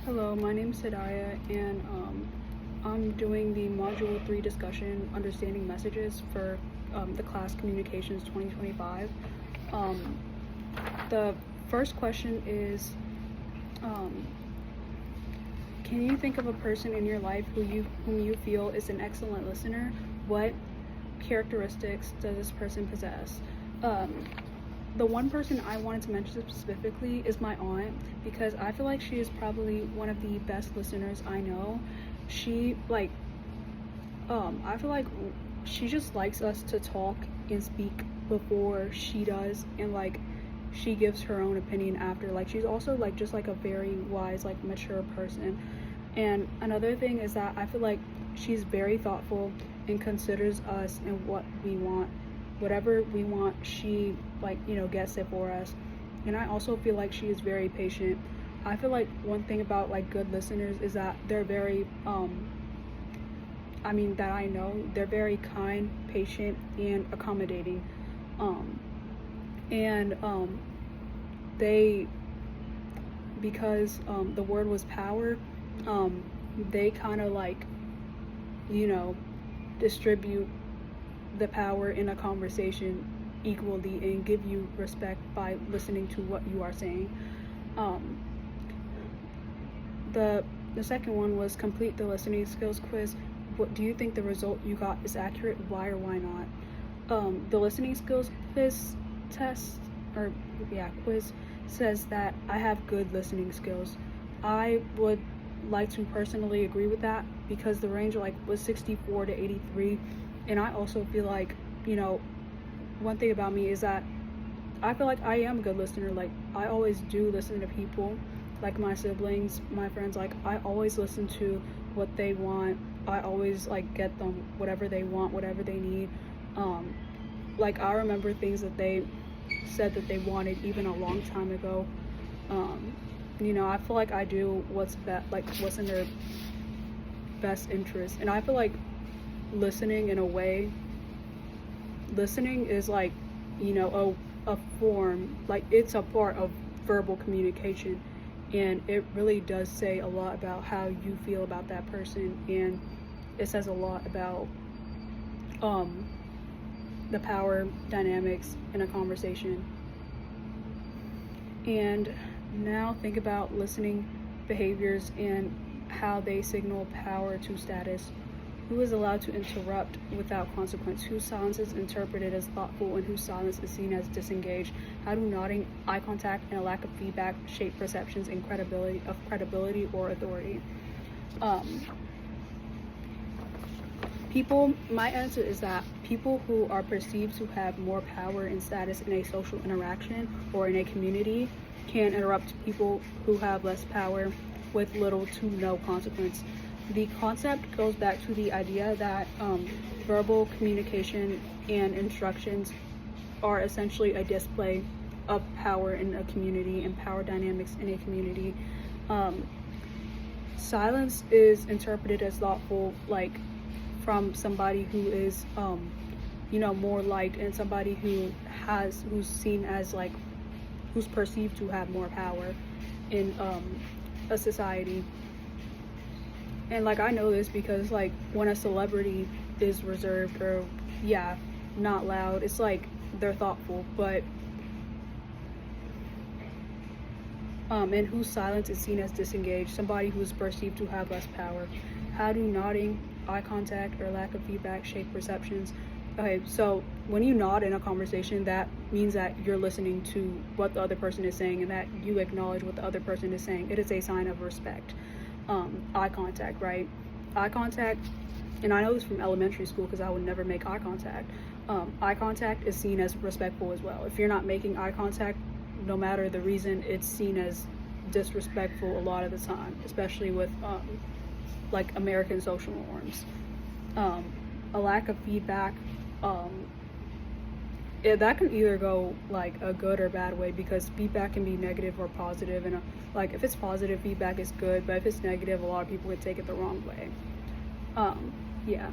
Hello, my name is Hidayah, and I'm doing the Module 3 discussion, Understanding Messages for the class Communications 2025. Um, the first question is, um, can you think of a person in your life whom you feel is an excellent listener? What characteristics does this person possess? The one person I wanted to mention specifically is my aunt, because I feel like she is probably one of the best listeners I know. She I feel like she just likes us to talk and speak before she does, and she gives her own opinion after. Like, she's also just like a very wise, like mature person. And another thing is that I feel like she's very thoughtful and considers us and what we want. Whatever we want, she gets it for us. And I also feel like she is very patient. I feel like one thing about good listeners is that they're very that I know, they're very kind, patient, and accommodating. And they because the word was power, they kind of distribute the power in a conversation equally and give you respect by listening to what you are saying. The second one was complete the listening skills quiz. What do you think the result you got is accurate? Why or why not? The listening skills quiz quiz says that I have good listening skills. I would like to personally agree with that, because the range was 64 to 83. And I also feel like, one thing about me is that I feel like I am a good listener. I always do listen to people, like my siblings, my friends. I always listen to what they want. I always get them whatever they want, whatever they need. I remember things that they said that they wanted even a long time ago. I feel like I do what's what's in their best interest. And I feel like listening is a form, it's a part of verbal communication, and it really does say a lot about how you feel about that person, and it says a lot about the power dynamics in a conversation. And now think about listening behaviors and how they signal power to status. Who is allowed to interrupt without consequence? Whose silence is interpreted as thoughtful and whose silence is seen as disengaged? How do nodding, eye contact, and a lack of feedback shape perceptions and credibility or authority? My answer is that people who are perceived to have more power and status in a social interaction or in a community can interrupt people who have less power with little to no consequence. The concept goes back to the idea that verbal communication and instructions are essentially a display of power in a community and power dynamics in a community. Silence is interpreted as thoughtful, from somebody who is more liked, and somebody who's seen as who's perceived to have more power in a society. And I know this because when a celebrity is reserved or not loud, it's they're thoughtful, but and whose silence is seen as disengaged, somebody who is perceived to have less power. How do nodding, eye contact, or lack of feedback shape perceptions? Okay, so when you nod in a conversation, that means that you're listening to what the other person is saying and that you acknowledge what the other person is saying. It is a sign of respect. Eye contact, right? Eye contact, and I know this from elementary school because I would never make eye contact. Eye contact is seen as respectful as well. If you're not making eye contact, no matter the reason, it's seen as disrespectful a lot of the time, especially with American social norms. A lack of feedback, that can either go a good or bad way, because feedback can be negative or positive, and if it's positive, feedback is good, but if it's negative, a lot of people would take it the wrong way. Yeah.